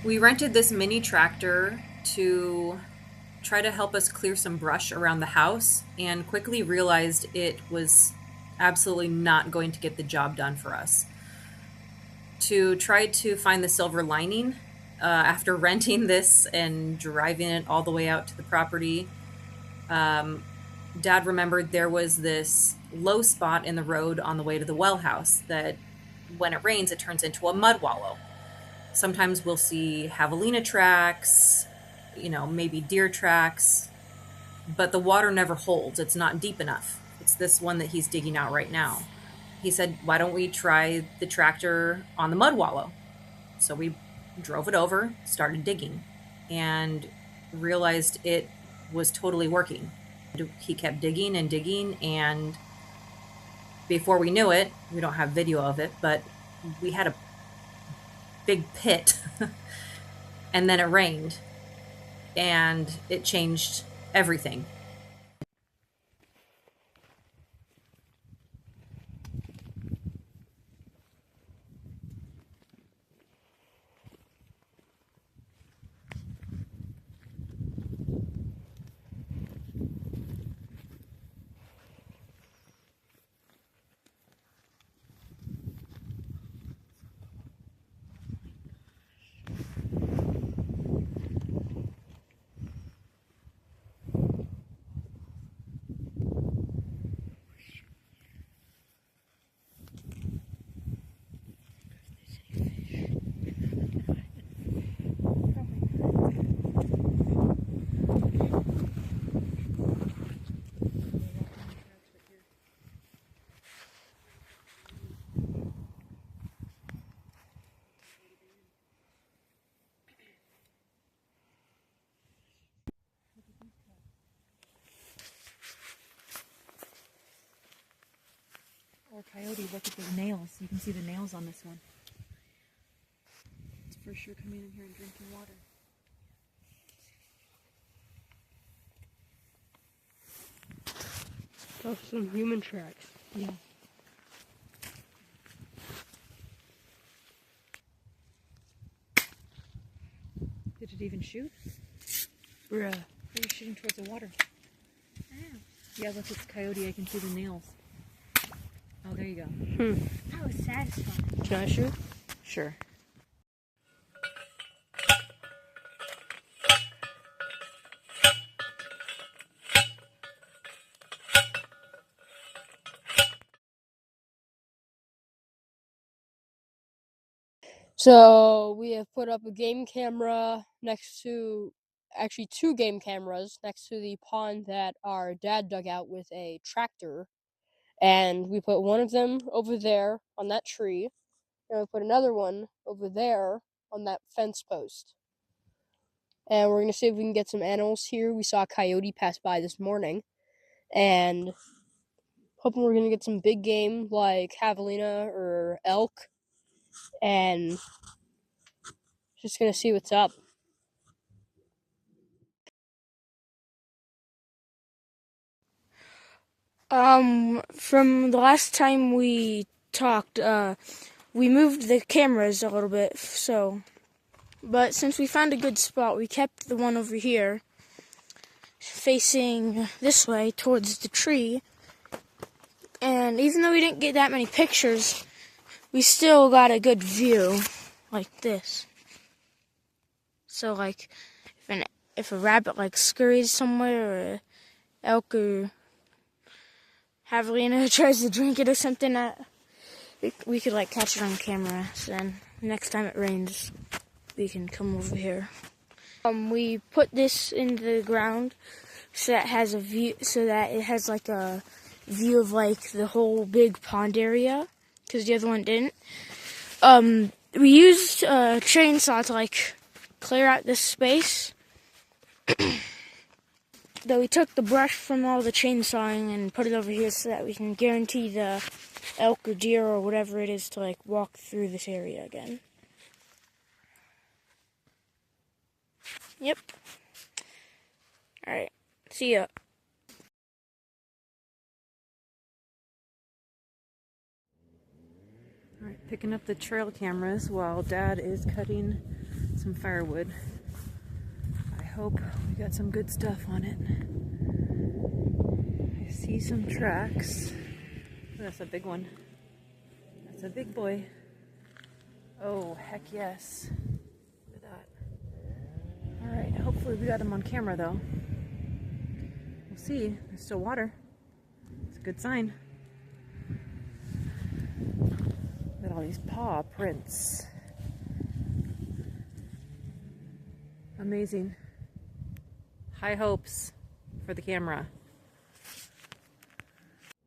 We rented this mini tractor to try to help us clear some brush around the house and quickly realized it was absolutely not going to get the job done for us. To try to find the silver lining, after renting this and driving it all the way out to the property, um, Dad remembered there was this low spot in the road on the way to the well house that when it rains, it turns into a mud wallow. Sometimes we'll see javelina tracks, maybe deer tracks, but the water never holds. It's not deep enough. It's this one that he's digging out right now. He said, why don't we try the tractor on the mud wallow? So we drove it over, started digging, and realized it was totally working. He kept digging and digging, and before we knew it, we don't have video of it, but we had a big pit. And then it rained, and it changed everything. Or coyote, look at the nails. You can see the nails on this one. It's for sure coming in here and drinking water. Oh, some human tracks. Yeah. Did it even shoot? Bruh. It was shooting towards the water. Oh. Yeah, look, it's coyote. I can see the nails. Oh, there you go. That was satisfying. Can I shoot? Sure. So we have put up a game camera next to, actually 2 game cameras next to the pond that our dad dug out with a tractor. And we put one of them over there on that tree, and we put another one over there on that fence post. And we're going to see if we can get some animals here. We saw a coyote pass by this morning, and hoping we're going to get some big game like javelina or elk, and just going to see what's up. From the last time we talked, we moved the cameras a little bit, but since we found a good spot, we kept the one over here facing this way towards the tree. And even though we didn't get that many pictures, we still got a good view like this. So like if a rabbit like scurries somewhere, or a elk or javelina tries to drink it or something, we could like catch it on camera. So then next time it rains, we can come over here. We put this in the ground so that it has a view, so that it has like a view of like the whole big pond area, because the other one didn't. We used a chainsaw to like clear out this space. Though we took the brush from all the chainsawing and put it over here so that we can guarantee the elk or deer or whatever it is to like walk through this area again. Yep. Alright. See ya. All right, picking up the trail cameras while Dad is cutting some firewood. I hope we got some good stuff on it. I see some tracks. Oh, that's a big one. That's a big boy. Oh, heck yes. Look at that. Alright, hopefully we got him on camera though. We'll see. There's still water. It's a good sign. Look at all these paw prints. Amazing. High hopes for the camera.